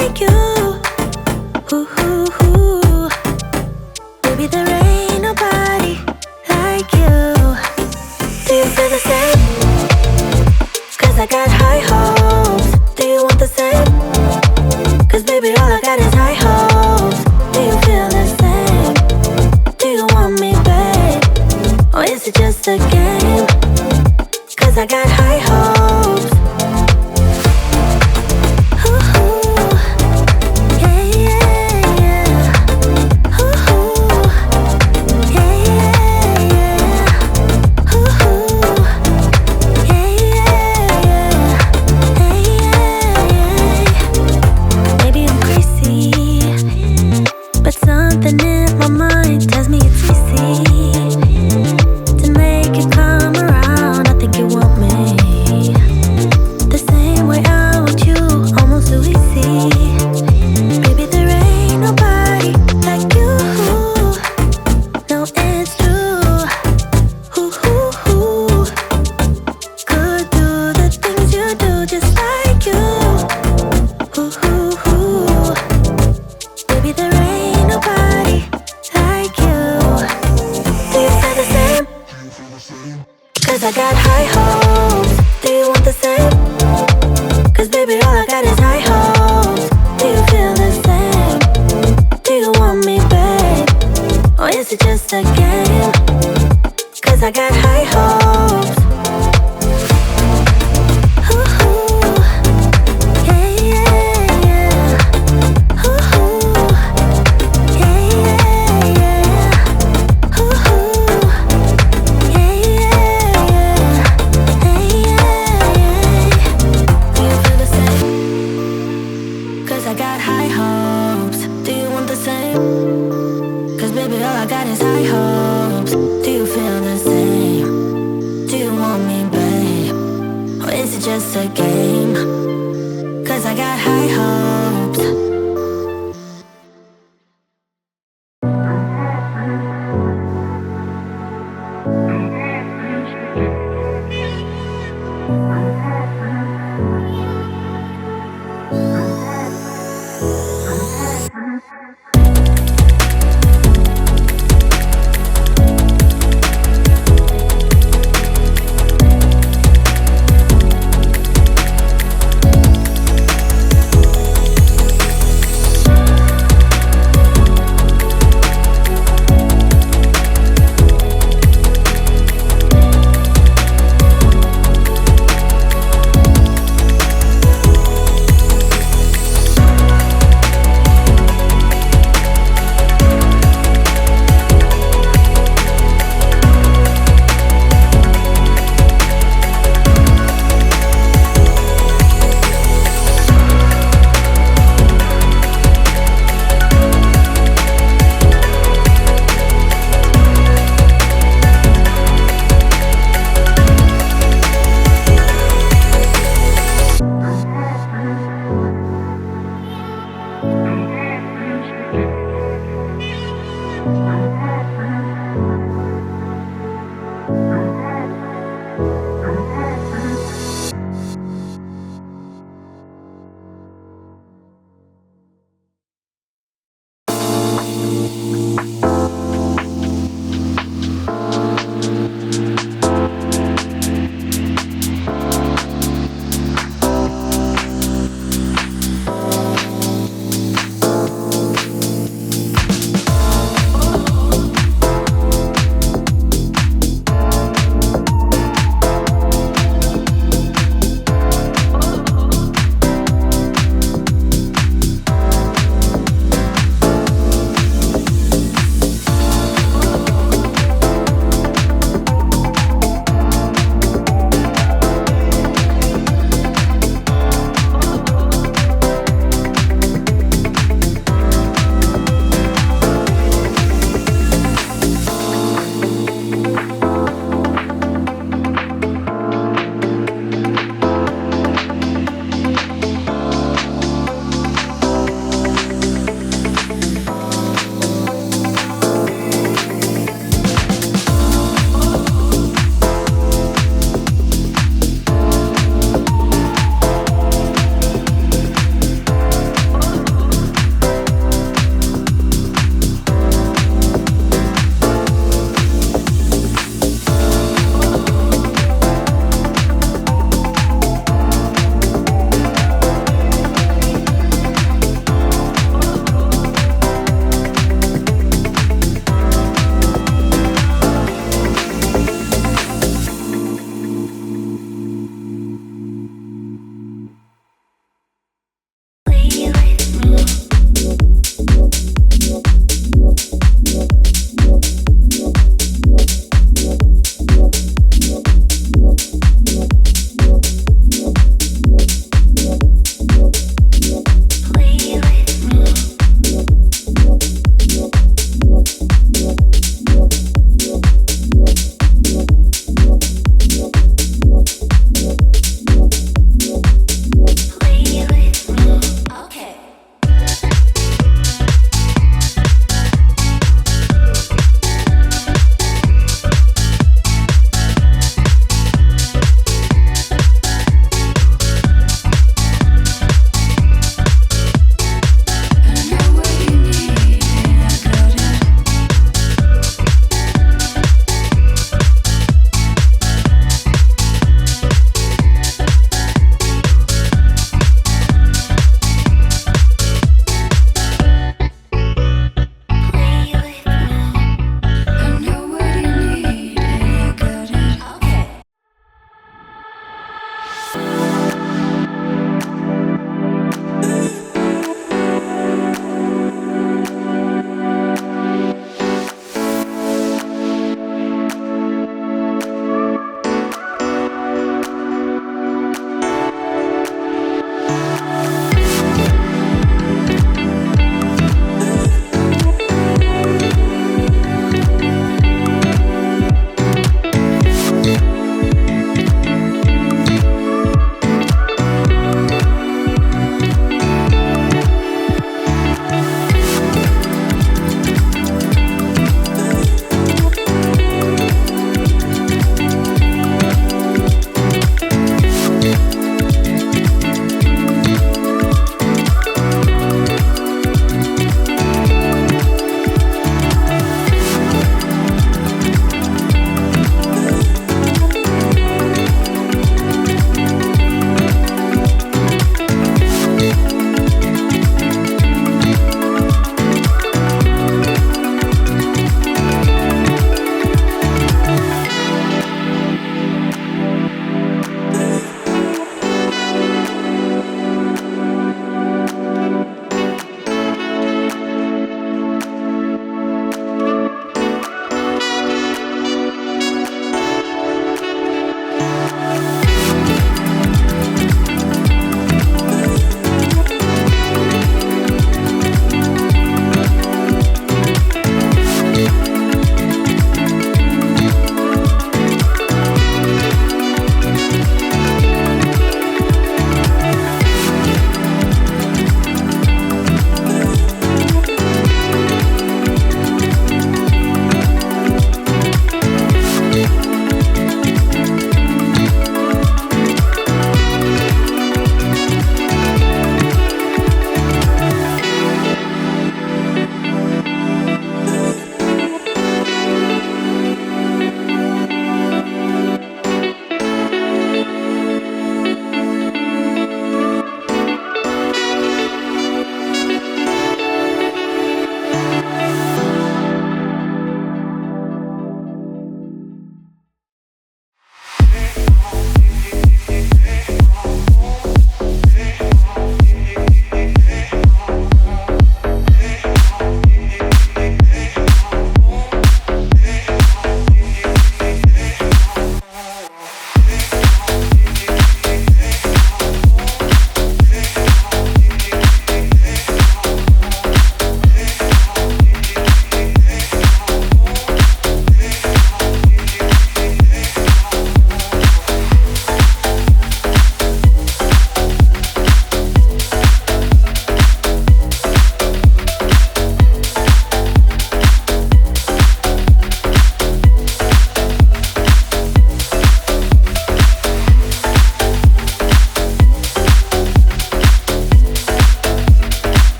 like you. Ooh, ooh, ooh. Baby, there ain't nobody like you. Do you feel the same? 'Cause I got high hopes. Do you want the same? 'Cause baby, all I got is high hopes. Do you feel the same? Do you want me, babe? Or is it just a game? 'Cause I got high hopes. Ooh, ooh. Yeah, yeah, yeah. Ooh, ooh. Yeah, yeah, yeah. Ooh, ooh. Yeah, yeah, yeah. Hey, yeah, yeah. Maybe I'm crazy, but something in my mind tells me it's easy to make you come around. I think you want me the same way I want you, almost too easy. Baby, there ain't nobody like you. No, it's true. Ooh, ooh, ooh. Could do the things you do just like you. Ooh, ooh, ooh. Baby, there ain't nobody like you. Do you feel the same? 'Cause I got high hopes. Do you want the same? 'Cause baby, all I got is high hopes. Do you feel the same? Do you want me, babe? Or is it just a game? 'Cause I got high hopes. Ooh, ooh. Yeah, yeah, yeah. Ooh, ooh. Yeah, yeah, yeah. Ooh, ooh. Yeah, yeah, yeah. Hey, yeah, yeah. Do you feel the same? 'Cause I got high hopes. Do you want the same? 'Cause baby, all I got is high hopes. Do you feel the same? Do you want me, babe? Or is it just a game? 'Cause I got high hopes.